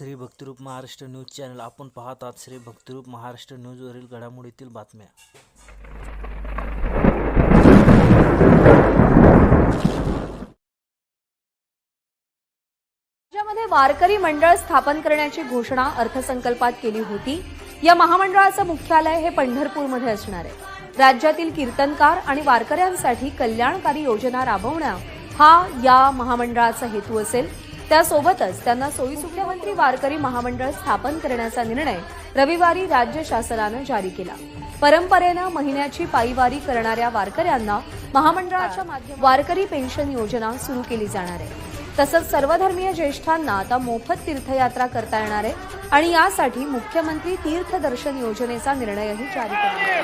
Shri Bhaktirup Maharashtra news channel आपण पाहत आहात. श्री भक्तिरूप महाराष्ट्र न्यूजवरील घडामोडीतील बातम्या. राज्यामध्ये वारकरी मंडळ स्थापन करण्याची घोषणा अर्थसंकल्पात केली होती. या महामंडळाचं मुख्यालय हे पंढरपूरमध्ये असणार आहे. राज्यातील कीर्तनकार आणि वारकऱ्यांसाठी कल्याणकारी योजना राबवणं हा या महामंडळाचा हेतू असेल. त्यासोबतच त्यांना सोयीसुविधा मंत्री वारकरी महामंडळ स्थापन करण्याचा निर्णय रविवारी राज्य शासनानं जारी केला. परंपरेनं महिन्याची पायीवारी करणाऱ्या वारकऱ्यांना महामंडळाच्या माध्यमातून वारकरी पेन्शन योजना सुरू केली जाणार आहे. तसंच सर्वधर्मीय ज्येष्ठांना आता मोफत तीर्थयात्रा करता येणार आहे आणि यासाठी मुख्यमंत्री तीर्थदर्शन योजनेचा निर्णयही जारी केला.